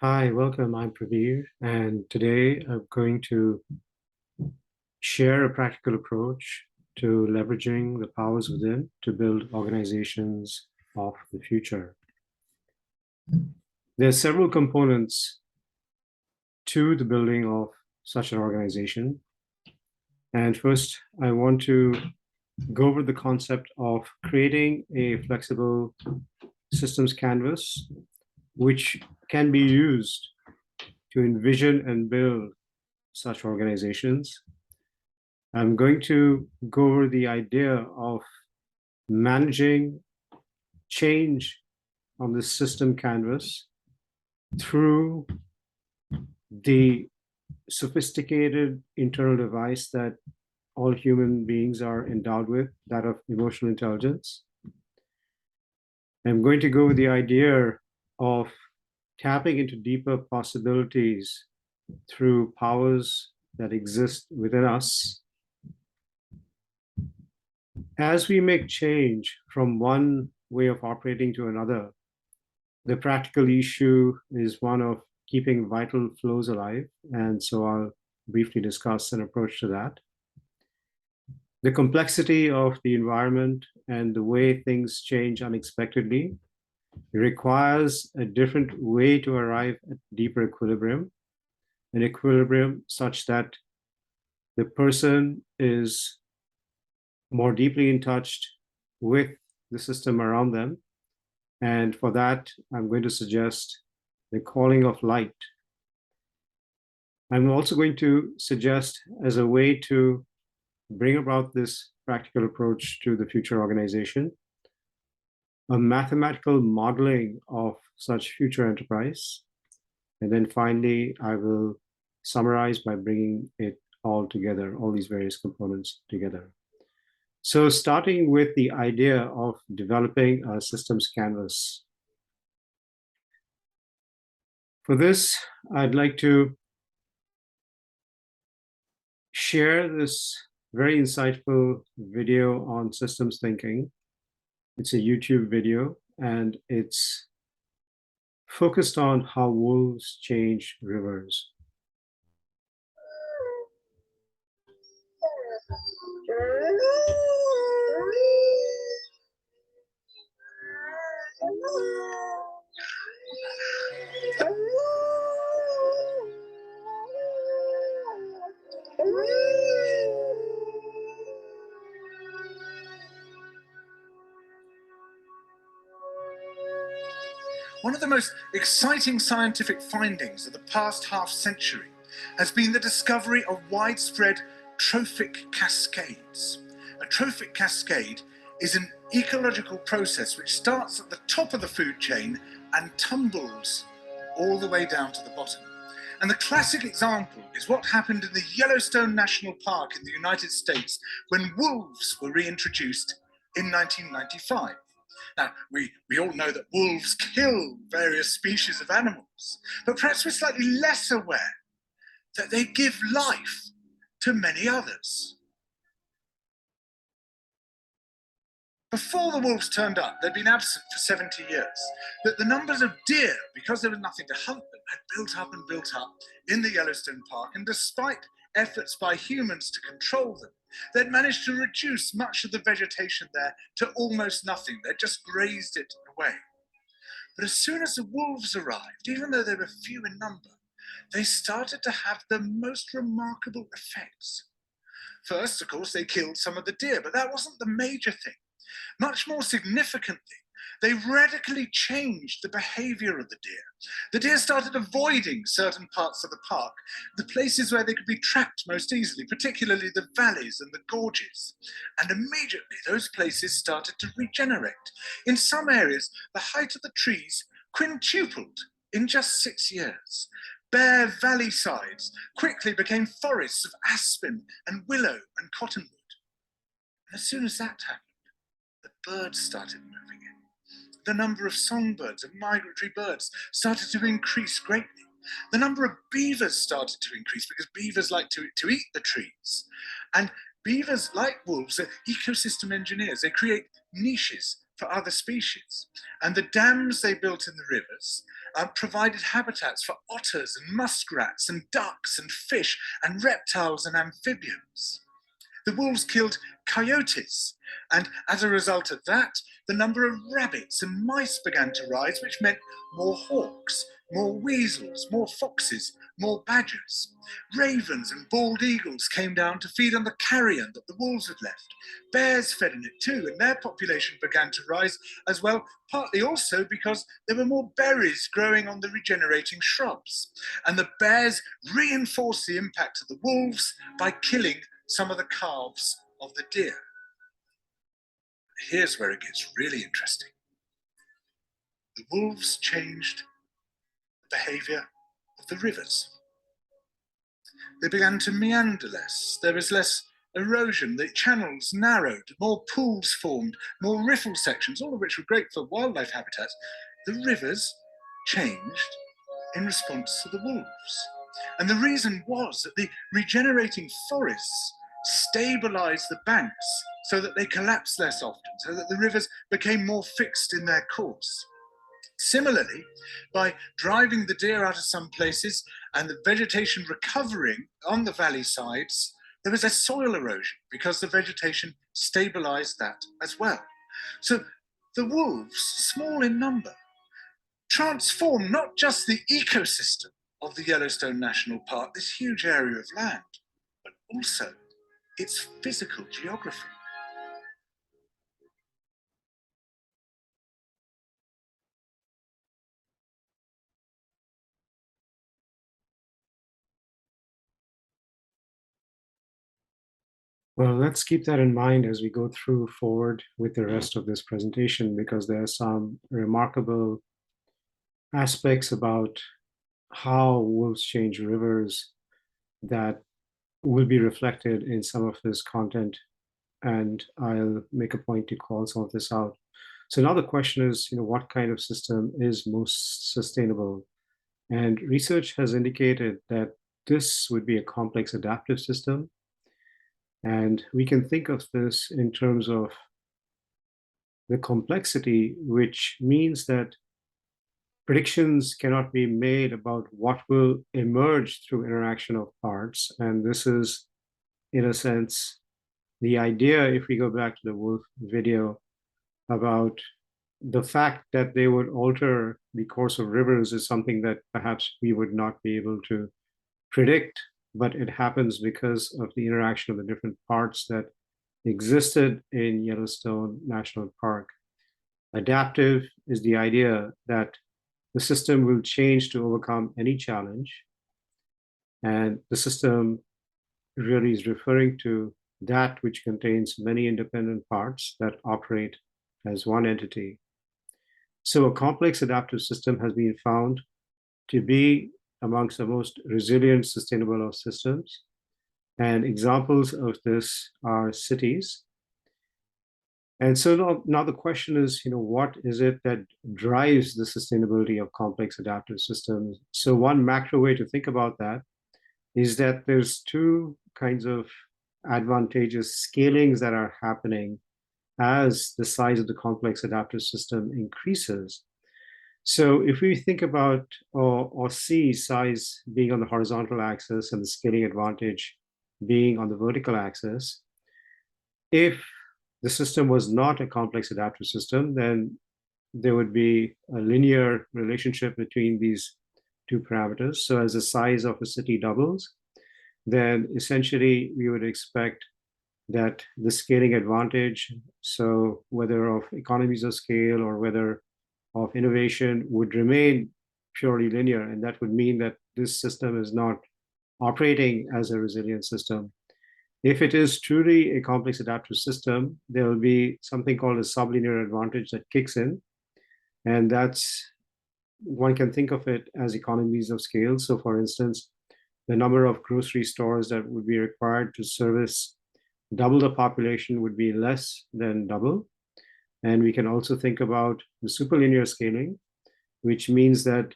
Hi, welcome. I'm Praveer, and today I'm going to share a practical approach to leveraging the powers within to build organizations of the future. There are several components to the building of such an organization. And first, I want to go over the concept of creating a flexible systems canvas, which can be used to envision and build such organizations. I'm going to go over the idea of managing change on the system canvas through the sophisticated internal device that all human beings are endowed with, that of emotional intelligence. I'm going to go with the idea of tapping into deeper possibilities through powers that exist within us. As we make change from one way of operating to another, the practical issue is one of keeping vital flows alive. And so I'll briefly discuss an approach to that. The complexity of the environment and the way things change unexpectedly requires a different way to arrive at deeper equilibrium, an equilibrium such that the person is more deeply in touch with the system around them. And for that, I'm going to suggest the calling of light. I'm also going to suggest, as a way to bring about this practical approach to the future organization, a mathematical modeling of such future enterprise. And then finally, I will summarize by bringing it all together, all these various components together. So starting with the idea of developing a systems canvas. For this, I'd like to share this very insightful video on systems thinking. It's a YouTube video, and it's focused on how wolves change rivers. One of the most exciting scientific findings of the past half-century has been the discovery of widespread trophic cascades. A trophic cascade is an ecological process which starts at the top of the food chain and tumbles all the way down to the bottom. And the classic example is what happened in the Yellowstone National Park in the United States when wolves were reintroduced in 1995. Now, we all know that wolves kill various species of animals, but perhaps we're slightly less aware that they give life to many others. Before the wolves turned up, they'd been absent for 70 years, but the numbers of deer, because there was nothing to hunt them, had built up and built up in the Yellowstone Park, and despite efforts by humans to control them, they'd managed to reduce much of the vegetation there to almost nothing. They'd just grazed it away. But as soon as the wolves arrived, even though they were few in number, they started to have the most remarkable effects. First, of course, they killed some of the deer, but that wasn't the major thing. Much more significantly, they radically changed the behavior of the deer. The deer started avoiding certain parts of the park, the places where they could be trapped most easily, particularly the valleys and the gorges. And immediately those places started to regenerate. In some areas, the height of the trees quintupled in just 6 years. Bare valley sides quickly became forests of aspen and willow and cottonwood. And as soon as that happened, the birds started moving in. The number of songbirds and migratory birds started to increase greatly. The number of beavers started to increase because beavers like to eat the trees. And beavers, like wolves, are ecosystem engineers. They create niches for other species. And the dams they built in the rivers provided habitats for otters and muskrats and ducks and fish and reptiles and amphibians. The wolves killed coyotes, and as a result of that, the number of rabbits and mice began to rise, which meant more hawks, more weasels, more foxes, more badgers. Ravens and bald eagles came down to feed on the carrion that the wolves had left. Bears fed on it too, and their population began to rise as well, partly also because there were more berries growing on the regenerating shrubs. And the bears reinforced the impact of the wolves by killing some of the calves of the deer. Here's where it gets really interesting. The wolves changed the behavior of the rivers. They began to meander less. There was less erosion. The channels narrowed, more pools formed, more riffle sections, all of which were great for wildlife habitats. The rivers changed in response to the wolves. And the reason was that the regenerating forests stabilized the banks so that they collapsed less often, so that the rivers became more fixed in their course. Similarly, by driving the deer out of some places and the vegetation recovering on the valley sides, there was less soil erosion because the vegetation stabilized that as well. So the wolves, small in number, transform not just the ecosystem of the Yellowstone National Park, this huge area of land, but also its physical geography. Well, let's keep that in mind as we go through forward with the rest of this presentation, because there are some remarkable aspects about how wolves change rivers that will be reflected in some of this content. And I'll make a point to call some of this out. So now the question is, what kind of system is most sustainable? And research has indicated that this would be a complex adaptive system. And we can think of this in terms of the complexity, which means that predictions cannot be made about what will emerge through interaction of parts. And this is, in a sense, the idea, if we go back to the wolf video, about the fact that they would alter the course of rivers is something that perhaps we would not be able to predict, but it happens because of the interaction of the different parts that existed in Yellowstone National Park. Adaptive is the idea that the system will change to overcome any challenge. And the system really is referring to that which contains many independent parts that operate as one entity. So a complex adaptive system has been found to be amongst the most resilient, sustainable of systems. And examples of this are cities. And so now the question is, what is it that drives the sustainability of complex adaptive systems? So one macro way to think about that is that there's two kinds of advantageous scalings that are happening as the size of the complex adaptive system increases. So if we think about or see size being on the horizontal axis and the scaling advantage being on the vertical axis, if the system was not a complex adaptive system, then there would be a linear relationship between these two parameters. So as the size of a city doubles, then essentially we would expect that the scaling advantage, so whether of economies of scale or whether of innovation, would remain purely linear. And that would mean that this system is not operating as a resilient system. If it is truly a complex adaptive system, there will be something called a sublinear advantage that kicks in. And that's, one can think of it as economies of scale. So for instance, the number of grocery stores that would be required to service double the population would be less than double. And we can also think about the superlinear scaling, which means that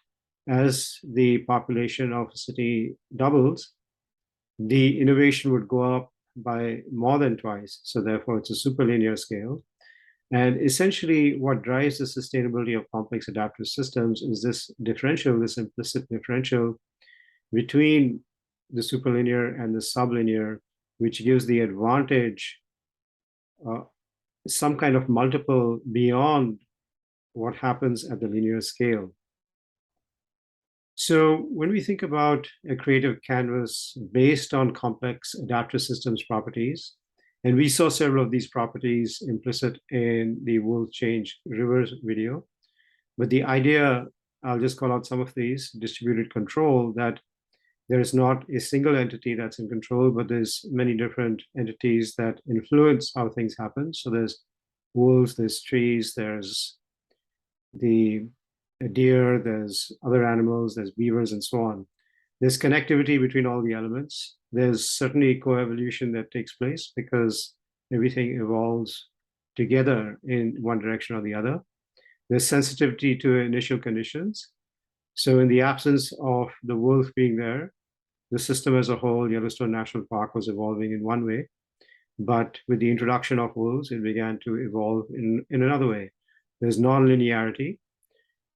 as the population of a city doubles, the innovation would go up by more than twice. So therefore, it's a superlinear scale. And essentially, what drives the sustainability of complex adaptive systems is this differential, this implicit differential between the superlinear and the sublinear, which gives the advantage, uh, some kind of multiple beyond what happens at the linear scale. So when we think about a creative canvas based on complex adaptive systems properties, and we saw several of these properties implicit in the World Change Rivers video, but the idea, I'll just call out some of these: distributed control, that there is not a single entity that's in control, but there's many different entities that influence how things happen. So there's wolves, there's trees, there's the deer, there's other animals, there's beavers, and so on. There's connectivity between all the elements. There's certainly coevolution that takes place because everything evolves together in one direction or the other. There's sensitivity to initial conditions. So in the absence of the wolf being there, the system as a whole, Yellowstone National Park, was evolving in one way. But with the introduction of wolves, it began to evolve in another way. There's non-linearity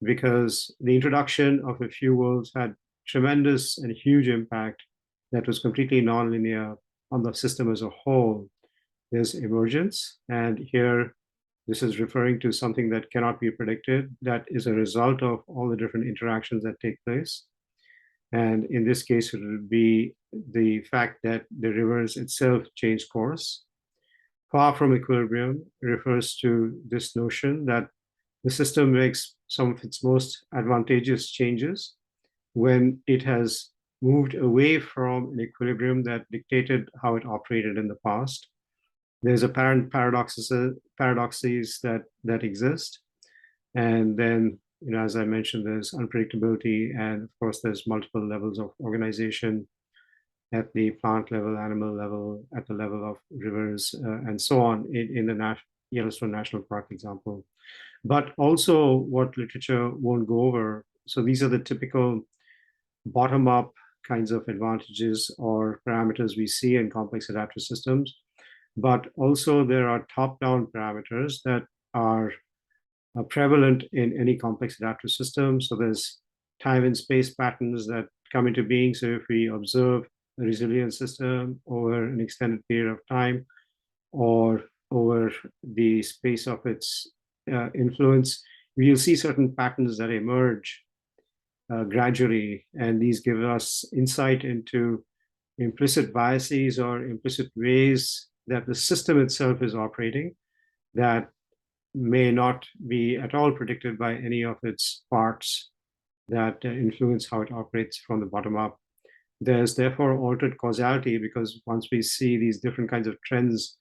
because the introduction of a few wolves had tremendous and huge impact that was completely non-linear on the system as a whole. There's emergence, and here this is referring to something that cannot be predicted, that is a result of all the different interactions that take place. And in this case, it would be the fact that the rivers itself change course. Far from equilibrium refers to this notion that the system makes some of its most advantageous changes when it has moved away from an equilibrium that dictated how it operated in the past. There's apparent paradoxes that exist. And then, as I mentioned, there's unpredictability, and of course, there's multiple levels of organization at the plant level, animal level, at the level of rivers, and so on in the Yellowstone National Park example. But also what literature won't go over. So these are the typical bottom-up kinds of advantages or parameters we see in complex adaptive systems. But also there are top-down parameters that are prevalent in any complex adaptive system. So there's time and space patterns that come into being. So if we observe a resilient system over an extended period of time or over the space of its influence, we'll see certain patterns that emerge gradually, and these give us insight into implicit biases or implicit ways that the system itself is operating that may not be at all predicted by any of its parts that influence how it operates from the bottom up. There's therefore altered causality, because once we see these different kinds of trends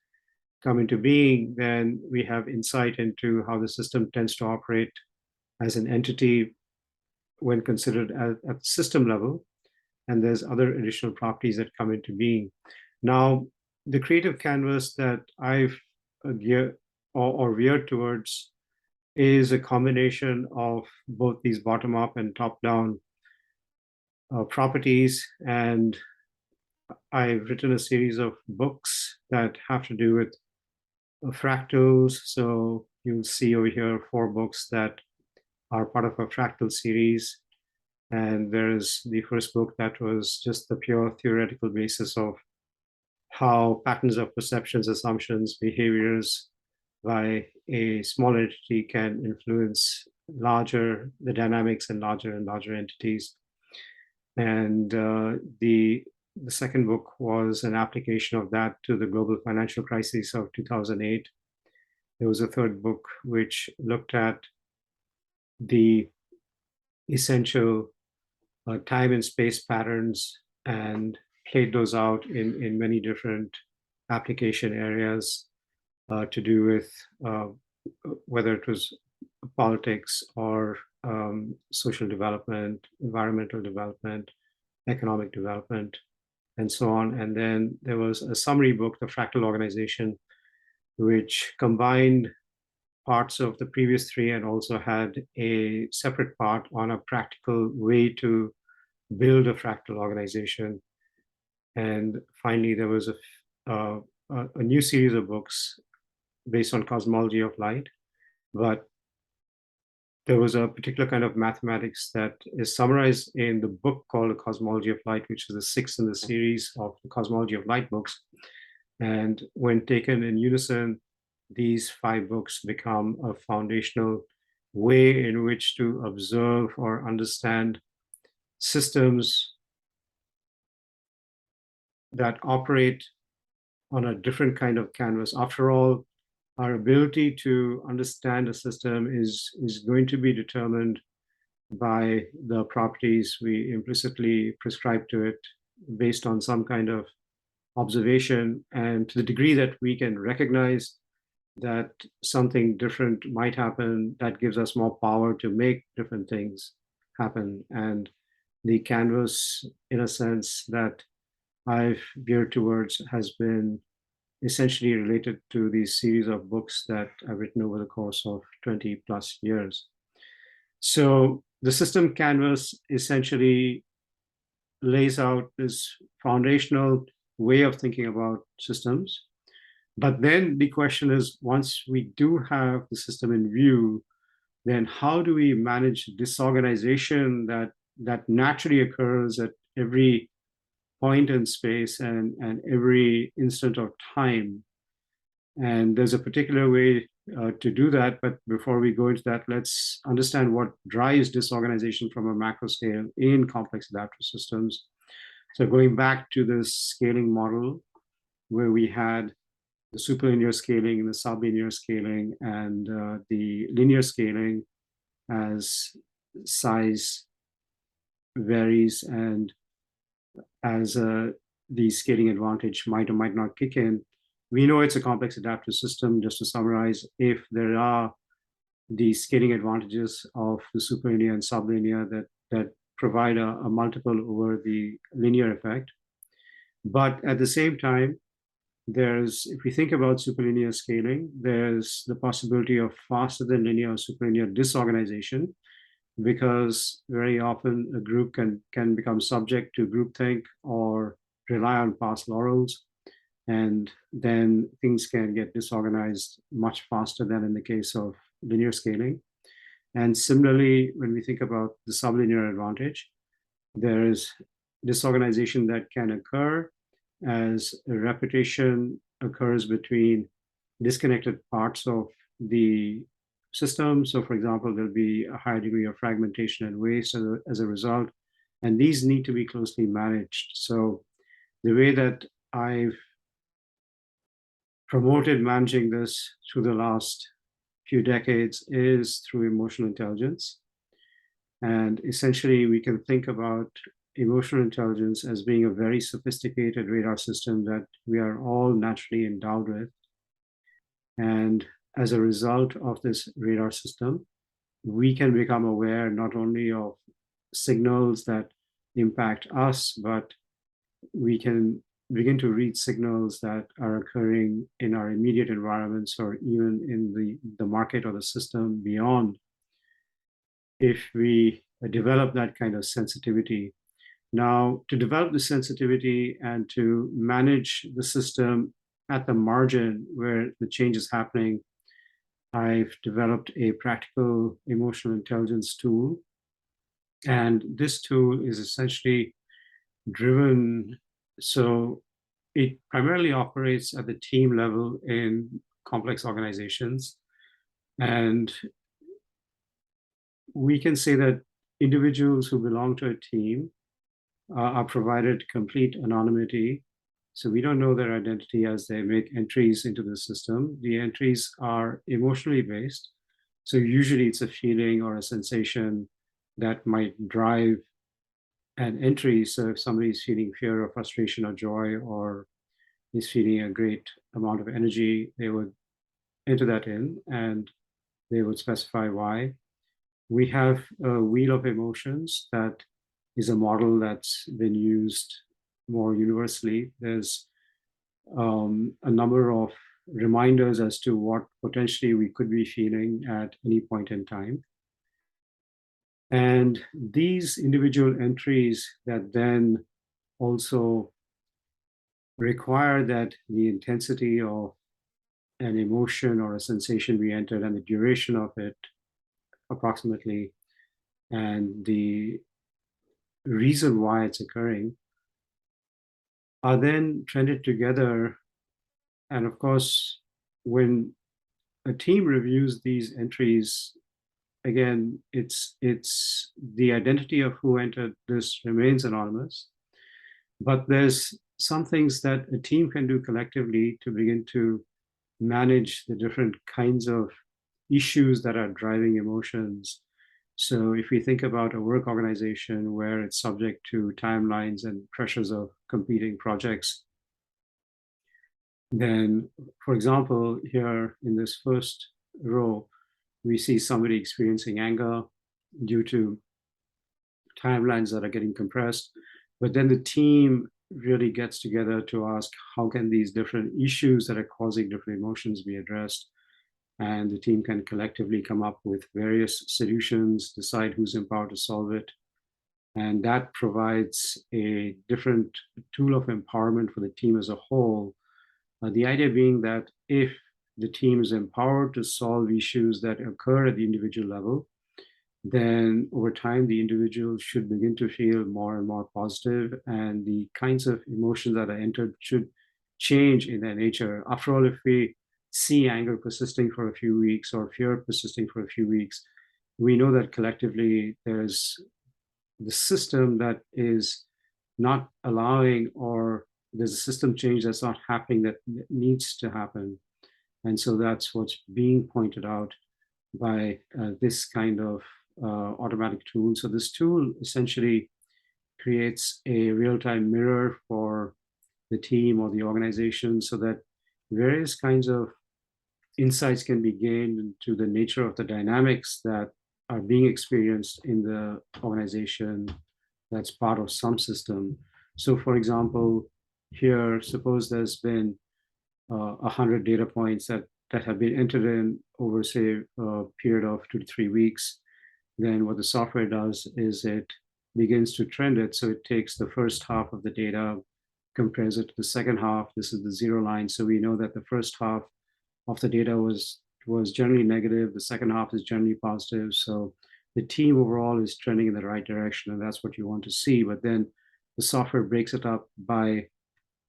come into being, then we have insight into how the system tends to operate as an entity when considered at the system level. And there's other additional properties that come into being. Now, the creative canvas that I've geared or veered towards is a combination of both these bottom-up and top-down properties. And I've written a series of books that have to do with fractals. So you'll see over here 4 books that are part of a fractal series. And there's the first book that was just the pure theoretical basis of how patterns of perceptions, assumptions, behaviors by a small entity can influence the dynamics in larger and larger entities. And the second book was an application of that to the global financial crisis of 2008. There was a third book which looked at the essential time and space patterns and played those out in many different application areas to do with whether it was politics or social development, environmental development, economic development, and so on. And then there was a summary book, The Fractal Organization, which combined parts of the previous 3 and also had a separate part on a practical way to build a fractal organization. And finally, there was a new series of books based on cosmology of light, but there was a particular kind of mathematics that is summarized in the book called The Cosmology of Light, which is the sixth in the series of the Cosmology of Light books. And when taken in unison, these 5 books become a foundational way in which to observe or understand systems that operate on a different kind of canvas. After all, our ability to understand a system is going to be determined by the properties we implicitly prescribe to it based on some kind of observation. And to the degree that we can recognize that something different might happen, that gives us more power to make different things happen. And the canvas, in a sense, that I've veered towards has been essentially related to these series of books that I've written over the course of 20 plus years. So the system canvas essentially lays out this foundational way of thinking about systems. But then the question is, once we do have the system in view, then how do we manage disorganization that naturally occurs at every point in space and every instant of time? And there's a particular way to do that. But before we go into that, let's understand what drives disorganization from a macro scale in complex adaptive systems. So going back to this scaling model where we had the superlinear scaling, the sublinear scaling, and the linear scaling as size varies and as the scaling advantage might or might not kick in. We know it's a complex adaptive system. Just to summarize, if there are the scaling advantages of the superlinear and sublinear that provide a multiple over the linear effect. But at the same time, if we think about superlinear scaling, there's the possibility of faster than linear or superlinear disorganization, because very often a group can become subject to groupthink or rely on past laurels, and then things can get disorganized much faster than in the case of linear scaling. And similarly, when we think about the sublinear advantage, there is disorganization that can occur as a repetition occurs between disconnected parts of the system. So for example, there'll be a higher degree of fragmentation and waste as a result, and these need to be closely managed. So the way that I've promoted managing this through the last few decades is through emotional intelligence. And essentially, we can think about emotional intelligence as being a very sophisticated radar system that we are all naturally endowed with. And as a result of this radar system, we can become aware not only of signals that impact us, but we can begin to read signals that are occurring in our immediate environments or even in the market or the system beyond, if we develop that kind of sensitivity. Now, to develop the sensitivity and to manage the system at the margin where the change is happening, I've developed a practical emotional intelligence tool. And this tool is essentially driven, so it primarily operates at the team level in complex organizations. And we can say that individuals who belong to a team are provided complete anonymity. So we don't know their identity as they make entries into the system. The entries are emotionally based. So usually it's a feeling or a sensation that might drive an entry. So if somebody's feeling fear or frustration or joy, or is feeling a great amount of energy, they would enter that in and they would specify why. We have a wheel of emotions that is a model that's been used more universally. There's a number of reminders as to what potentially we could be feeling at any point in time. And these individual entries that then also require that the intensity of an emotion or a sensation we entered and the duration of it approximately, and the reason why it's occurring, are then trended together. And of course, when a team reviews these entries, again, it's the identity of who entered this remains anonymous, but there's some things that a team can do collectively to begin to manage the different kinds of issues that are driving emotions. So if we think about a work organization where it's subject to timelines and pressures of competing projects, then, for example, here in this first row, we see somebody experiencing anger due to timelines that are getting compressed. But then the team really gets together to ask, how can these different issues that are causing different emotions be addressed? And the team can collectively come up with various solutions, decide who's empowered to solve it. And that provides a different tool of empowerment for the team as a whole. The idea being that if the team is empowered to solve issues that occur at the individual level, then over time, the individual should begin to feel more and more positive, and the kinds of emotions that are entered should change in their nature. After all, if we see anger persisting for a few weeks or fear persisting for a few weeks, we know that collectively there's the system that is not allowing, or there's a system change that's not happening that needs to happen. And so that's what's being pointed out by this kind of automatic tool. So this tool essentially creates a real-time mirror for the team or the organization so that various kinds of insights can be gained into the nature of the dynamics that are being experienced in the organization that's part of some system. So for example, here, suppose there's been 100 data points that have been entered in over, say, a period of 2 to 3 weeks. Then what the software does is it begins to trend it. So it takes the first half of the data, compares it to the second half. This is the zero line. So we know that the first half of the data was generally negative. The second half is generally positive. So the team overall is trending in the right direction, and that's what you want to see. But then the software breaks it up by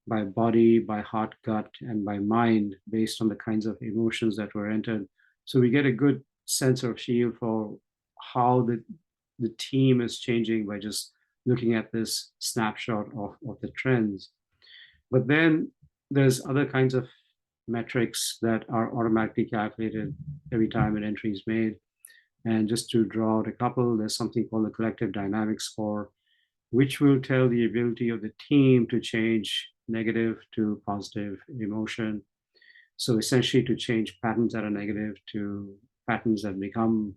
body, by heart, gut, and by mind, based on the kinds of emotions that were entered. So we get a good sense or feel for how the team is changing by just looking at this snapshot of the trends. But then there's other kinds of metrics that are automatically calculated every time an entry is made. And just to draw out a couple, there's something called the collective dynamics score, which will tell the ability of the team to change negative to positive emotion. So essentially to change patterns that are negative to patterns that become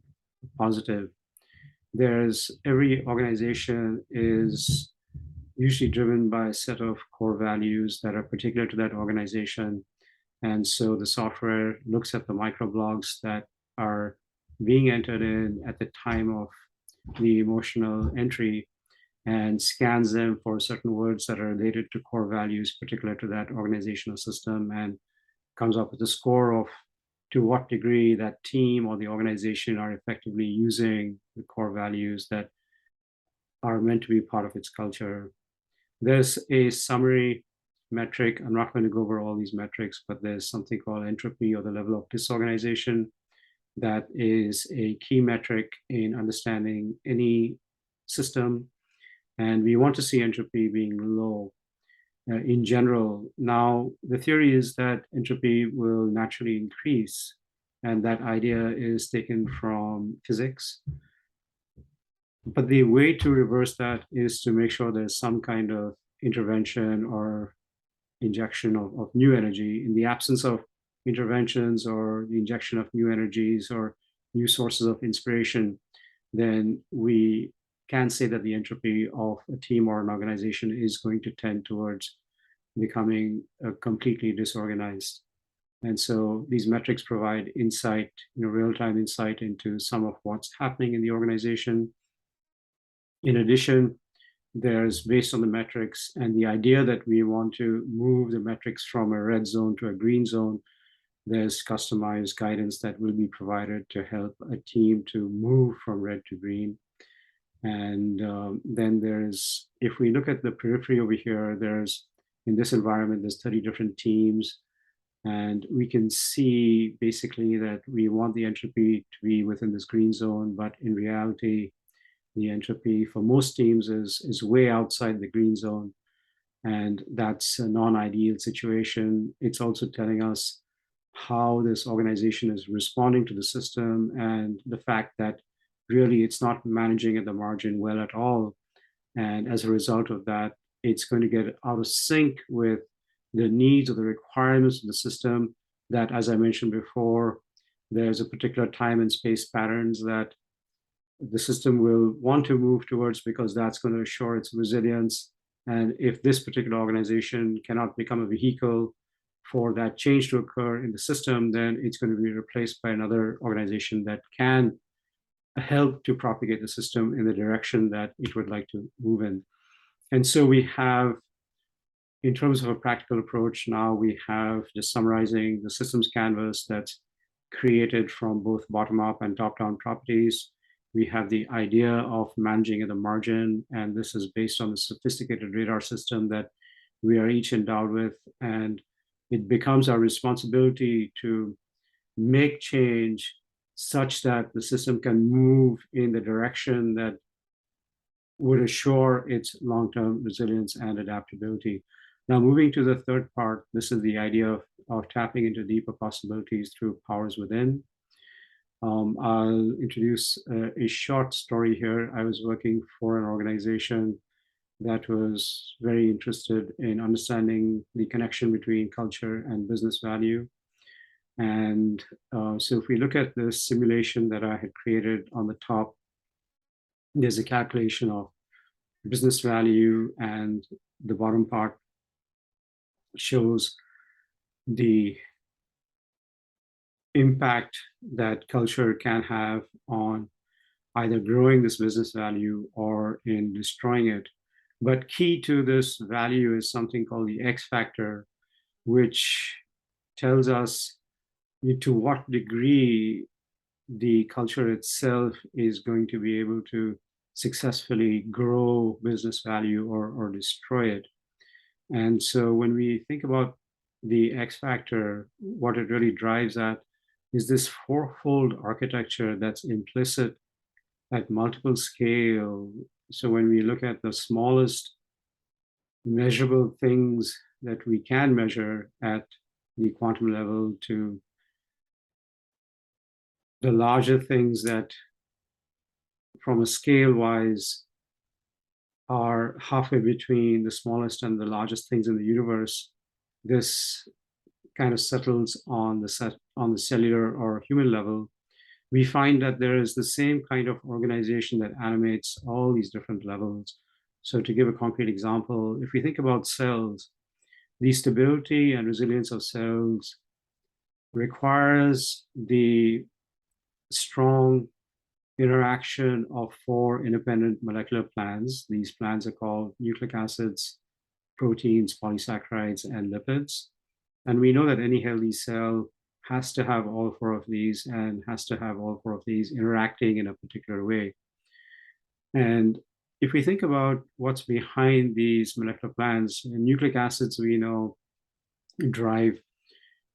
positive. Every organization is usually driven by a set of core values that are particular to that organization. And so the software looks at the microblogs that are being entered in at the time of the emotional entry and scans them for certain words that are related to core values particular to that organizational system, and comes up with a score of to what degree that team or the organization are effectively using the core values that are meant to be part of its culture. There's a summary metric. I'm not going to go over all these metrics, but there's something called entropy, or the level of disorganization, that is a key metric in understanding any system. And we want to see entropy being low in general. Now, the theory is that entropy will naturally increase, and that idea is taken from physics. But the way to reverse that is to make sure there's some kind of intervention or injection of new energy. In the absence of interventions or the injection of new energies or new sources of inspiration, then we can say that the entropy of a team or an organization is going to tend towards becoming completely disorganized. And so these metrics provide insight, real-time insight into some of what's happening in the organization. In addition, there's based on the metrics and the idea that we want to move the metrics from a red zone to a green zone, There's customized guidance that will be provided to help a team to move from red to green. And then there's, if we look at the periphery over here, there's, in this environment, there's 30 different teams. And we can see basically that we want the entropy to be within this green zone, but in reality, the entropy for most teams is way outside the green zone. And that's a non-ideal situation. It's also telling us how this organization is responding to the system and the fact that really it's not managing at the margin well at all. And as a result of that, it's going to get out of sync with the needs or the requirements of the system that, as I mentioned before, there's a particular time and space patterns that the system will want to move towards because that's going to assure its resilience. And if this particular organization cannot become a vehicle for that change to occur in the system, then it's going to be replaced by another organization that can help to propagate the system in the direction that it would like to move in. And so we have, in terms of a practical approach, now we have, just summarizing, the systems canvas that's created from both bottom-up and top-down properties. We have the idea of managing at the margin, and this is based on the sophisticated radar system that we are each endowed with. And it becomes our responsibility to make change such that the system can move in the direction that would assure its long-term resilience and adaptability. Now, moving to the third part, this is the idea of tapping into deeper possibilities through powers within. I'll introduce a short story here. I was working for an organization that was very interested in understanding the connection between culture and business value. And so if we look at the simulation that I had created on the top, there's a calculation of business value, and the bottom part shows the impact that culture can have on either growing this business value or in destroying it. But key to this value is something called the X factor, which tells us to what degree the culture itself is going to be able to successfully grow business value or destroy it. And so when we think about the X factor, what it really drives at is this fourfold architecture that's implicit at multiple scale. So when we look at the smallest measurable things that we can measure at the quantum level to the larger things that from a scale wise are halfway between the smallest and the largest things in the universe, this kind of settles on the cellular or human level. We find that there is the same kind of organization that animates all these different levels. So to give a concrete example, if we think about cells, the stability and resilience of cells requires the strong interaction of four independent molecular plans. These plans are called nucleic acids, proteins, polysaccharides, and lipids. And we know that any healthy cell has to have all four of these and has to have all four of these interacting in a particular way. And if we think about what's behind these molecular plans, nucleic acids, we know, drive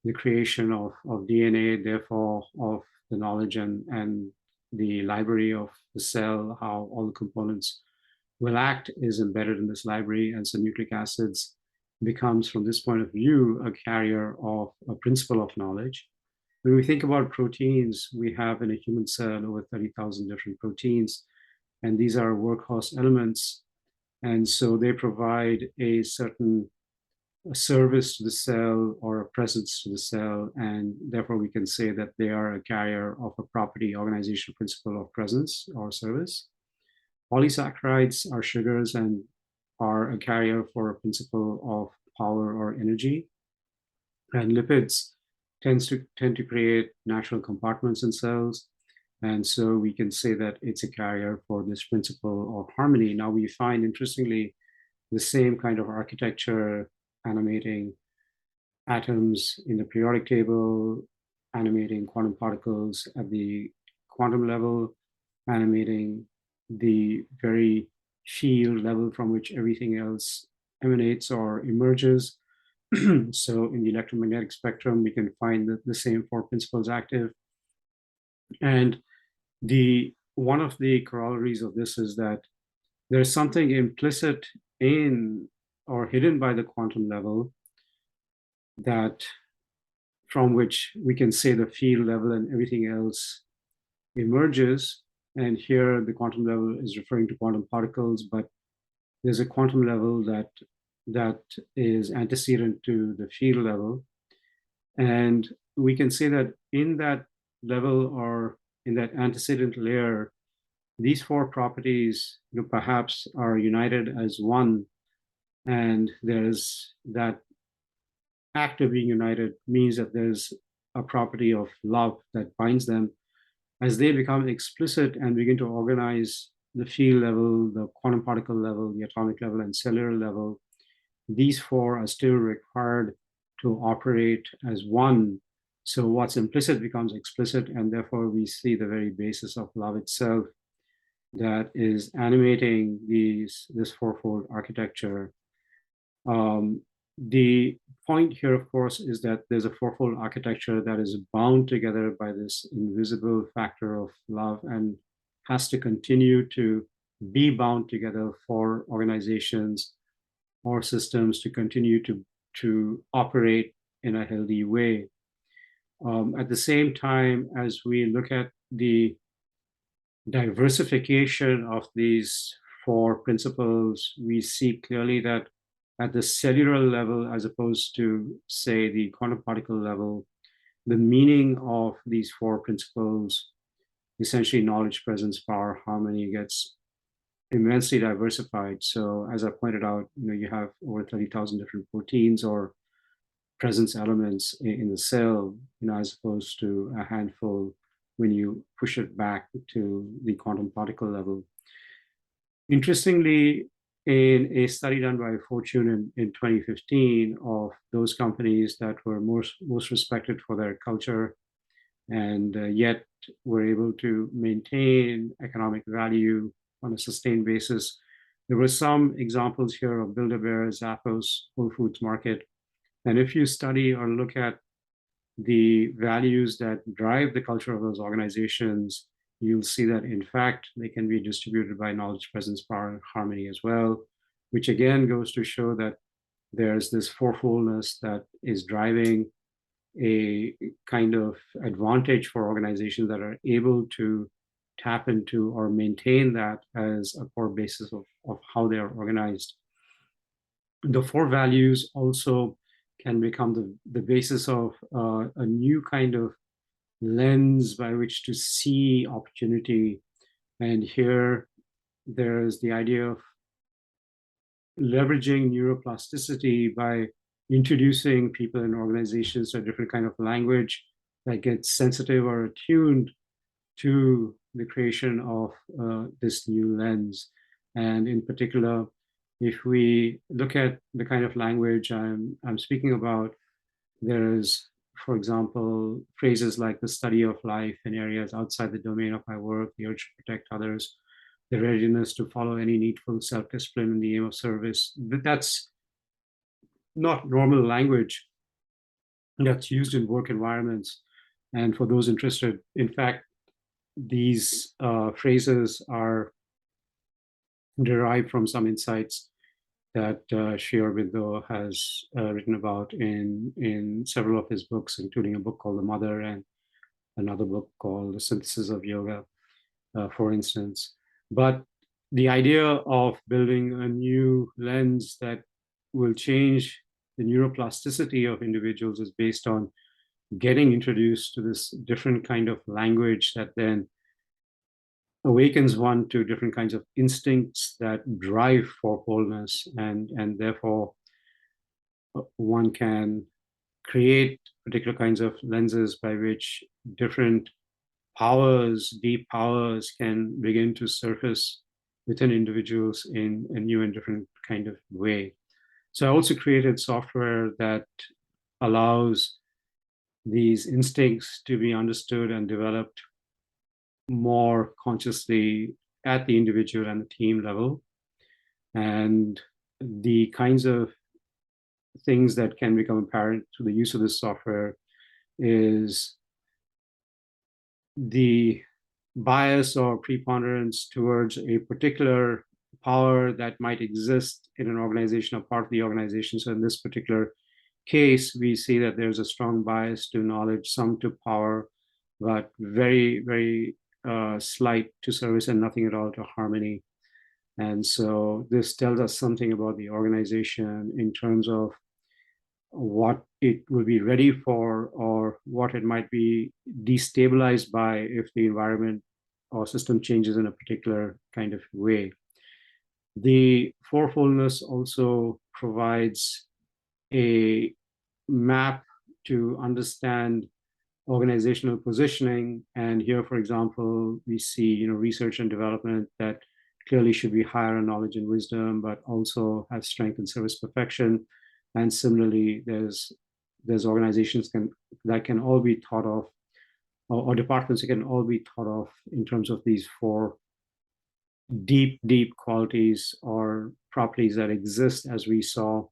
the creation of DNA, therefore of the knowledge and the library of the cell, how all the components will act is embedded in this library. And so nucleic acids becomes, from this point of view, a carrier of a principle of knowledge. When we think about proteins, we have in a human cell over 30,000 different proteins, and these are workhorse elements. And so they provide a certain service to the cell or a presence to the cell, and therefore we can say that they are a carrier of a property organization principle of presence or service. Polysaccharides are sugars and are a carrier for a principle of power or energy. And lipids tend to create natural compartments in cells. And so we can say that it's a carrier for this principle of harmony. Now we find, interestingly, the same kind of architecture animating atoms in the periodic table, animating quantum particles at the quantum level, animating the very field level from which everything else emanates or emerges. So in the electromagnetic spectrum, we can find the same four principles active. And one of the corollaries of this is that there's something implicit in or hidden by the quantum level that from which we can say the field level and everything else emerges. And here the quantum level is referring to quantum particles, but there's a quantum level that is antecedent to the field level. And we can say that in that level or in that antecedent layer, these four properties, perhaps are united as one. And there's that act of being united means that there's a property of love that binds them. As they become explicit and begin to organize the field level, the quantum particle level, the atomic level, and cellular level, these four are still required to operate as one. So what's implicit becomes explicit, and therefore we see the very basis of love itself that is animating this fourfold architecture. The point here, of course, is that there's a fourfold architecture that is bound together by this invisible factor of love and has to continue to be bound together for organizations or systems to continue to operate in a healthy way. At the same time, as we look at the diversification of these four principles, we see clearly that at the cellular level, as opposed to, say, the quantum particle level, the meaning of these four principles, essentially knowledge, presence, power, harmony, gets immensely diversified. So as I pointed out, you have over 30,000 different proteins or presence elements in the cell, as opposed to a handful when you push it back to the quantum particle level. Interestingly, in a study done by Fortune in 2015 of those companies that were most respected for their culture and yet were able to maintain economic value on a sustained basis, there were some examples here of Build-A-Bear, Zappos, Whole Foods Market. And if you study or look at the values that drive the culture of those organizations, you'll see that, in fact, they can be distributed by knowledge, presence, power, and harmony as well, which again goes to show that there's this fourfoldness that is driving a kind of advantage for organizations that are able to tap into or maintain that as a core basis of how they are organized. The four values also can become the basis of a new kind of lens by which to see opportunity. And here there's the idea of leveraging neuroplasticity by introducing people and organizations to a different kind of language that gets sensitive or attuned to the creation of this new lens. And in particular, if we look at the kind of language I'm speaking about, there's, for example, phrases like the study of life in areas outside the domain of my work, the urge to protect others, the readiness to follow any needful self-discipline in the aim of service. That's not normal language that's used in work environments. And for those interested, in fact, these phrases are derived from some insights that Sri Aurobindo has written about in several of his books, including a book called The Mother and another book called The Synthesis of Yoga, for instance. But the idea of building a new lens that will change the neuroplasticity of individuals is based on getting introduced to this different kind of language that then awakens one to different kinds of instincts that drive fourfoldness, and therefore one can create particular kinds of lenses by which different powers, deep powers, can begin to surface within individuals in a new and different kind of way. So I also created software that allows these instincts to be understood and developed more consciously at the individual and the team level. And the kinds of things that can become apparent through the use of this software is the bias or preponderance towards a particular power that might exist in an organization or part of the organization. So in this particular case, we see that there's a strong bias to knowledge, some to power, but very, very slight to service and nothing at all to harmony. And so this tells us something about the organization in terms of what it will be ready for or what it might be destabilized by if the environment or system changes in a particular kind of way. The fourfoldness also provides a map to understand organizational positioning. And here, for example, we see research and development that clearly should be higher in knowledge and wisdom, but also have strength and service perfection. And similarly, there's organizations that can all be thought of, or departments that can all be thought of in terms of these four deep qualities or properties that exist, as we saw,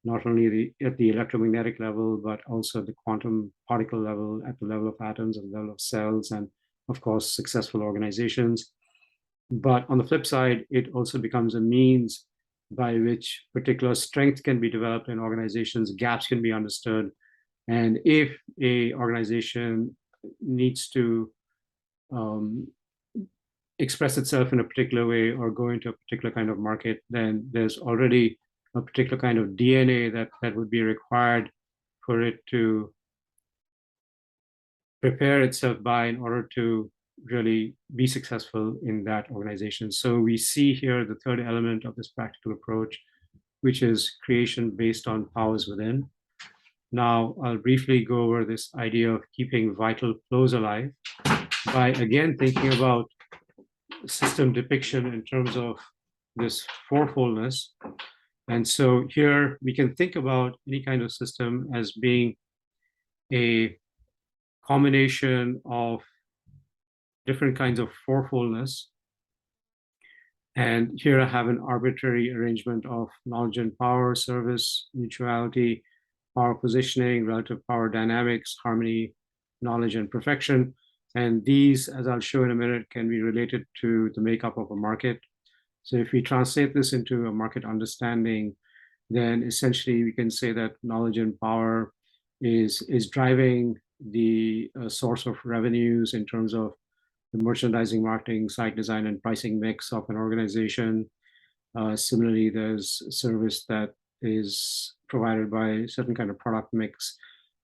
not only at the electromagnetic level, but also at the quantum particle level, at the level of atoms, at the level of cells, and of course, successful organizations. But on the flip side, it also becomes a means by which particular strength can be developed in organizations, gaps can be understood. And if a organization needs to express itself in a particular way or go into a particular kind of market, then there's already a particular kind of DNA that would be required for it to prepare itself by in order to really be successful in that organization. So we see here the third element of this practical approach, which is creation based on powers within. Now, I'll briefly go over this idea of keeping vital flows alive by, again, thinking about system depiction in terms of this fourfoldness. And so here we can think about any kind of system as being a combination of different kinds of fourfoldness. And here I have an arbitrary arrangement of knowledge and power, service, mutuality, power positioning, relative power dynamics, harmony, knowledge, and perfection. And these, as I'll show in a minute, can be related to the makeup of a market. So if we translate this into a market understanding, then essentially we can say that knowledge and power is driving the source of revenues in terms of the merchandising, marketing, site design, and pricing mix of an organization. Similarly, there's service that is provided by a certain kind of product mix,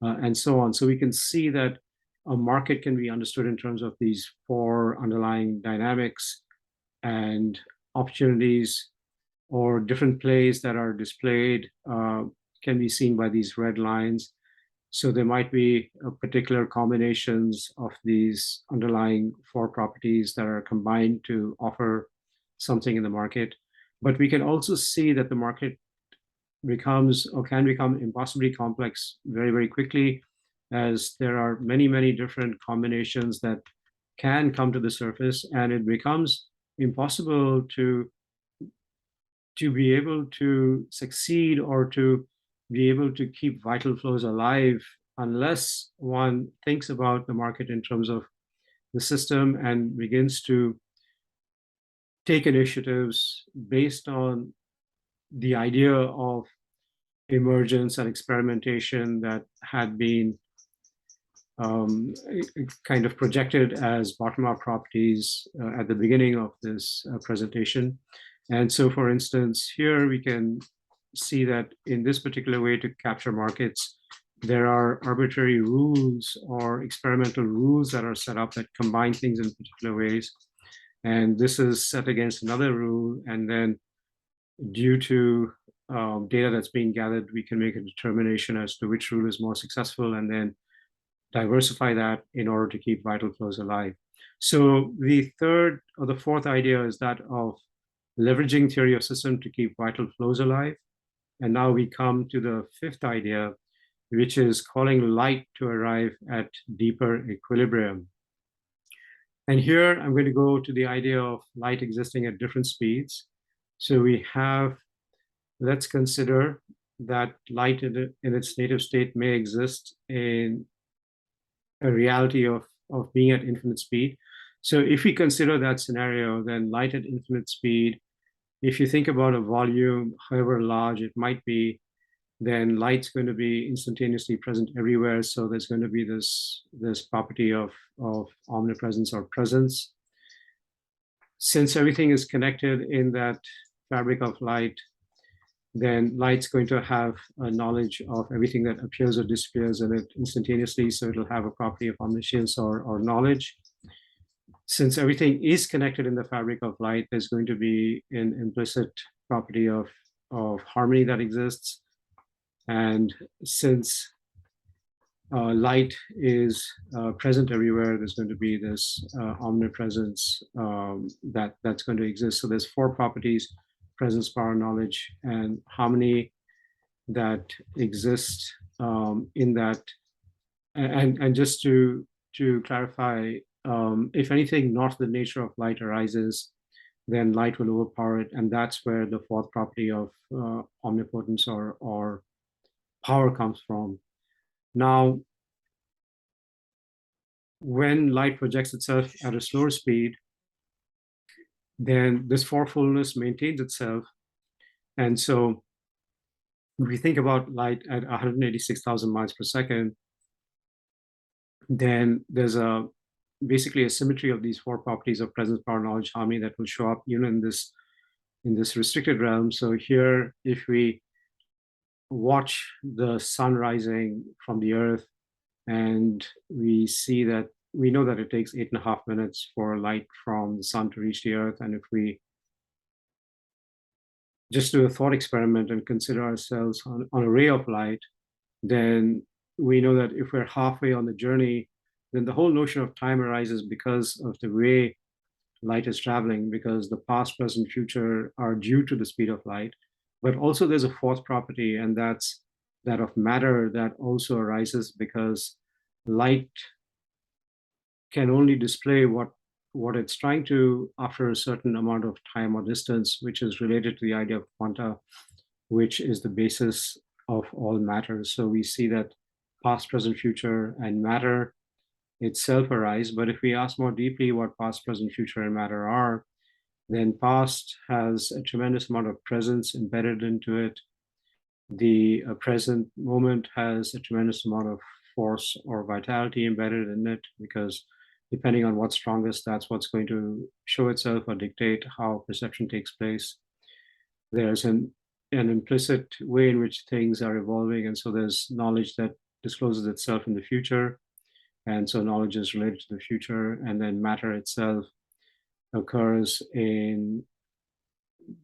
and so on. So we can see that a market can be understood in terms of these four underlying dynamics and opportunities or different plays that are displayed can be seen by these red lines. So there might be particular combinations of these underlying four properties that are combined to offer something in the market. But we can also see that the market becomes or can become impossibly complex very, very quickly, as there are many different combinations that can come to the surface, and it becomes impossible to be able to succeed or to be able to keep vital flows alive unless one thinks about the market in terms of the system and begins to take initiatives based on the idea of emergence and experimentation that had been kind of projected as bottom-up properties at the beginning of this presentation. And so, for instance, here we can see that in this particular way to capture markets, there are arbitrary rules or experimental rules that are set up that combine things in particular ways. And this is set against another rule. And then due to data that's being gathered, we can make a determination as to which rule is more successful and then diversify that in order to keep vital flows alive. So the third or the fourth idea is that of leveraging theory of system to keep vital flows alive. And now we come to the fifth idea, which is calling light to arrive at deeper equilibrium. And here I'm going to go to the idea of light existing at different speeds. So we have, let's consider that light in its native state may exist in a reality of being at infinite speed. So if we consider that scenario, then light at infinite speed, if you think about a volume, however large it might be, then light's going to be instantaneously present everywhere. So there's going to be this property of omnipresence or presence. Since everything is connected in that fabric of light, then light's going to have a knowledge of everything that appears or disappears in it instantaneously. So it'll have a property of omniscience or knowledge. Since everything is connected in the fabric of light, there's going to be an implicit property of harmony that exists. And since light is present everywhere, there's going to be this omnipresence that's going to exist. So there's four properties: presence, power, knowledge, and harmony that exist in that. And just to clarify, if anything not the nature of light arises, then light will overpower it, and that's where the fourth property of omnipotence or power comes from. Now, when light projects itself at a slower speed, then this fourfoldness maintains itself. And so if we think about light at 186,000 miles per second, then there's basically a symmetry of these four properties of presence, power, knowledge, harmony that will show up even in this restricted realm. So here, if we watch the sun rising from the earth, and we see that we know that it takes 8.5 minutes for light from the sun to reach the earth. And if we just do a thought experiment and consider ourselves on a ray of light, then we know that if we're halfway on the journey, then the whole notion of time arises because of the way light is traveling, because the past, present, future are due to the speed of light. But also there's a fourth property, and that's that of matter, that also arises because light can only display what it's trying to after a certain amount of time or distance, which is related to the idea of quanta, which is the basis of all matter. So we see that past, present, future, and matter itself arise. But if we ask more deeply what past, present, future, and matter are, then past has a tremendous amount of presence embedded into it. The present moment has a tremendous amount of force or vitality embedded in it, because depending on what's strongest, that's what's going to show itself or dictate how perception takes place. There's an implicit way in which things are evolving, and so there's knowledge that discloses itself in the future, and so knowledge is related to the future, and then matter itself occurs in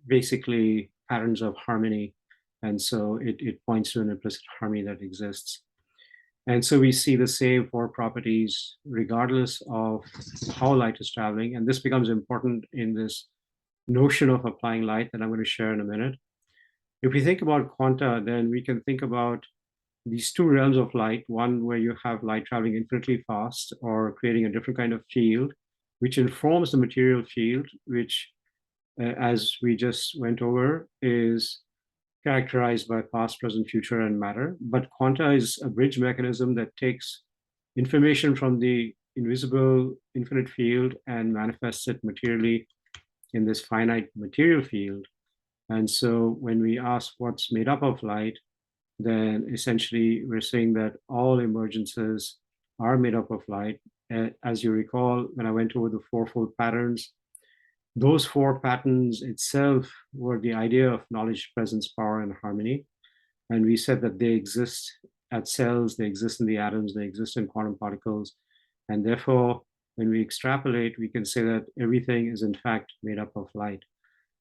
basically patterns of harmony, and so it points to an implicit harmony that exists. And so we see the same four properties regardless of how light is traveling. And this becomes important in this notion of applying light that I'm going to share in a minute. If we think about quanta, then we can think about these two realms of light, one where you have light traveling infinitely fast or creating a different kind of field, which informs the material field, which, as we just went over, is characterized by past, present, future, and matter. But quanta is a bridge mechanism that takes information from the invisible infinite field and manifests it materially in this finite material field. And so when we ask what's made up of light, then essentially we're saying that all emergences are made up of light. As you recall, when I went over the fourfold patterns, those four patterns itself were the idea of knowledge, presence, power, and harmony. And we said that they exist at cells, they exist in the atoms, they exist in quantum particles. And therefore, when we extrapolate, we can say that everything is in fact made up of light.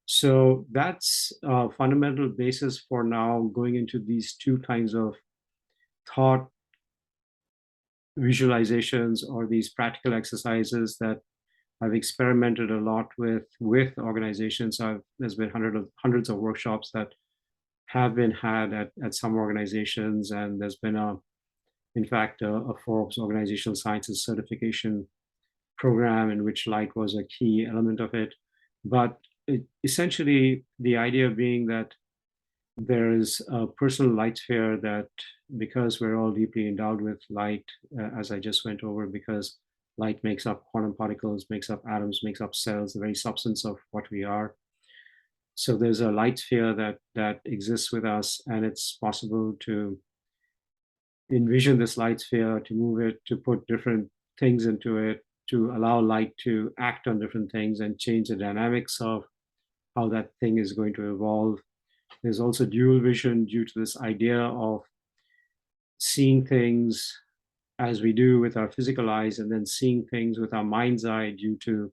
So that's a fundamental basis for now going into these two kinds of thought visualizations or these practical exercises that I've experimented a lot with organizations. There's been hundreds of workshops that have been had at some organizations, and there's been in fact, a Forbes organizational sciences certification program in which light was a key element of it. But essentially, the idea being that there is a personal light sphere that, because we're all deeply endowed with light, as I just went over, because light makes up quantum particles, makes up atoms, makes up cells, the very substance of what we are. So there's a light sphere that exists with us, and it's possible to envision this light sphere, to move it, to put different things into it, to allow light to act on different things and change the dynamics of how that thing is going to evolve. There's also dual vision due to this idea of seeing things as we do with our physical eyes, and then seeing things with our mind's eye due to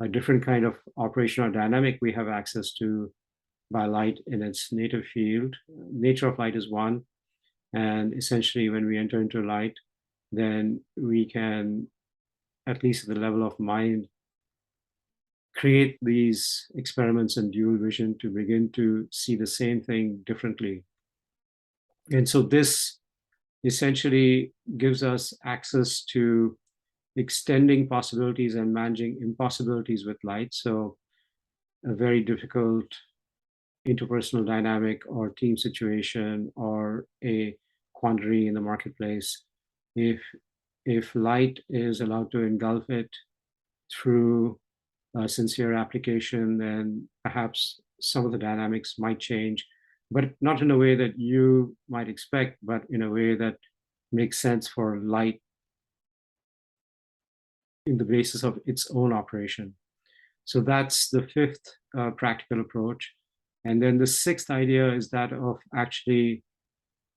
a different kind of operational dynamic we have access to by light in its native field. Nature of light is one. And essentially, when we enter into light, then we can, at least at the level of mind, create these experiments in dual vision to begin to see the same thing differently. And so this essentially gives us access to extending possibilities and managing impossibilities with light. So a very difficult interpersonal dynamic or team situation or a quandary in the marketplace, if light is allowed to engulf it through a sincere application, then perhaps some of the dynamics might change, but not in a way that you might expect, but in a way that makes sense for light in the basis of its own operation. So that's the fifth practical approach. And then the sixth idea is that of actually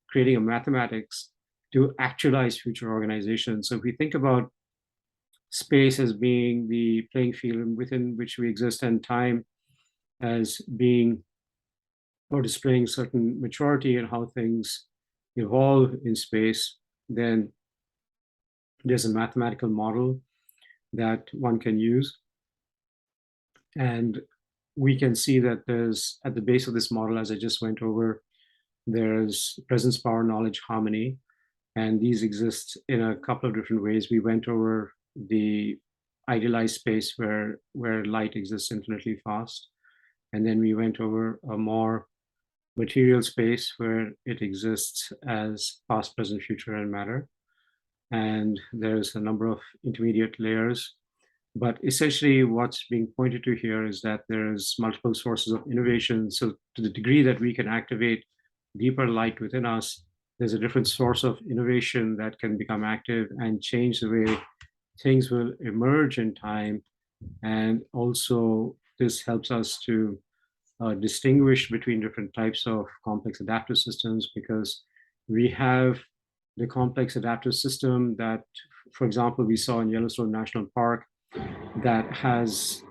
creating a mathematics to actualize future organizations. So if we think about space as being the playing field within which we exist, and time as being or displaying certain maturity in how things evolve in space, then there's a mathematical model that one can use. And we can see that there's, at the base of this model, as I just went over, there's presence, power, knowledge, harmony. And these exist in a couple of different ways. We went over the idealized space where light exists infinitely fast. And then we went over a more material space where it exists as past, present, future, and matter. And there's a number of intermediate layers. But essentially, what's being pointed to here is that there's multiple sources of innovation. So to the degree that we can activate deeper light within us, there's a different source of innovation that can become active and change the way things will emerge in time. And also, this helps us to distinguish between different types of complex adaptive systems, because we have the complex adaptive system that, for example, we saw in Yellowstone National Park, that has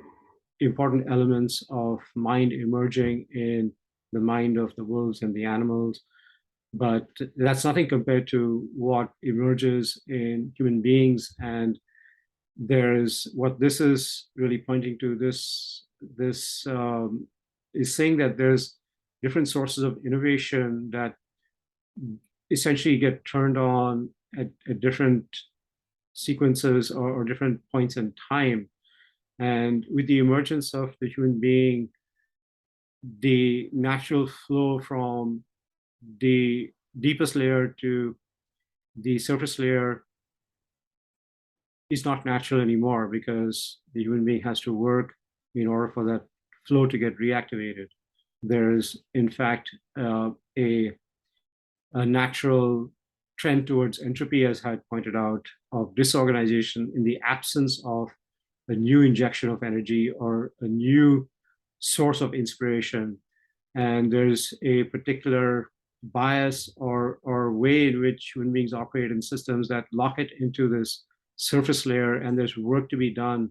important elements of mind emerging in the mind of the wolves and the animals. But that's nothing compared to what emerges in human beings. And there's what this is really pointing to. This is saying that there's different sources of innovation that essentially get turned on at different sequences or different points in time. And with the emergence of the human being, the natural flow from the deepest layer to the surface layer is not natural anymore, because the human being has to work in order for that flow to get reactivated. There is, in fact, a natural trend towards entropy, as I had pointed out, of disorganization in the absence of a new injection of energy or a new source of inspiration. And there's a particular bias or way in which human beings operate in systems that lock it into this surface layer, and there's work to be done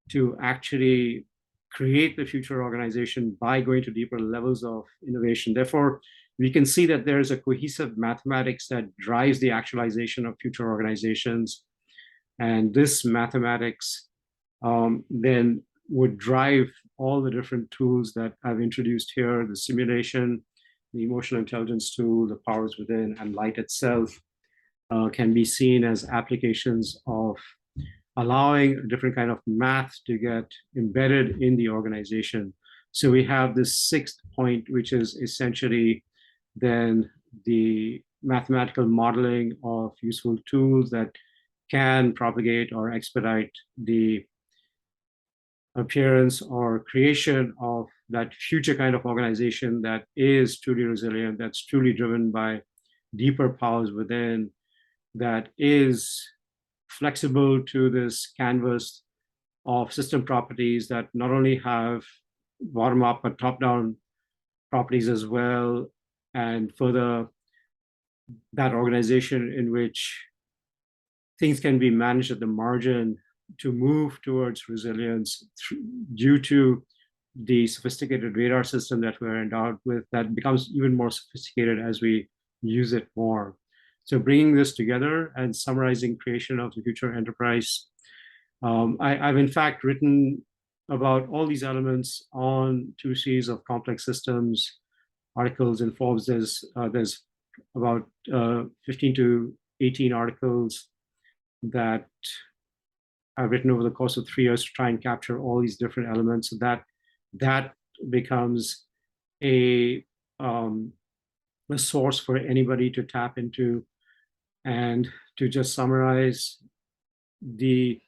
to actually create the future organization by going to deeper levels of innovation. Therefore, we can see that there's a cohesive mathematics that drives the actualization of future organizations. And this mathematics then would drive all the different tools that I've introduced here, the simulation, the emotional intelligence tool, the powers within, and light itself can be seen as applications of allowing a different kind of math to get embedded in the organization. So we have this sixth point, which is essentially then the mathematical modeling of useful tools that can propagate or expedite the appearance or creation of that future kind of organization that is truly resilient, that's truly driven by deeper powers within, that is flexible to this canvas of system properties that not only have bottom up but top down properties as well, and further that organization in which things can be managed at the margin to move towards resilience due to the sophisticated radar system that we're endowed with that becomes even more sophisticated as we use it more. So bringing this together and summarizing creation of the future enterprise, I've in fact written about all these elements on 2 series of complex systems articles in Forbes. There's about 15 to 18 articles that I've written over the course of 3 years to try and capture all these different elements. So that becomes a source for anybody to tap into. And to just summarize, the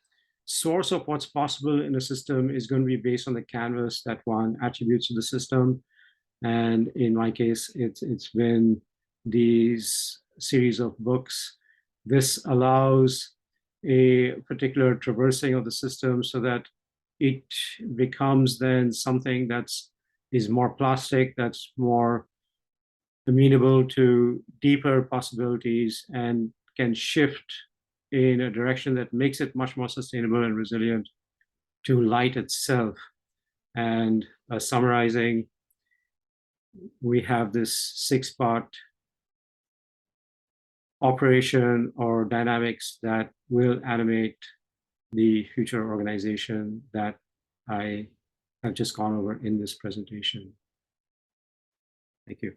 source of what's possible in a system is going to be based on the canvas that one attributes to the system. And in my case, it's been these series of books. This allows a particular traversing of the system so that it becomes then something is more plastic, that's more amenable to deeper possibilities and can shift in a direction that makes it much more sustainable and resilient to light itself. And summarizing, we have this 6-part operation or dynamics that will animate the future organization that I have just gone over in this presentation. Thank you.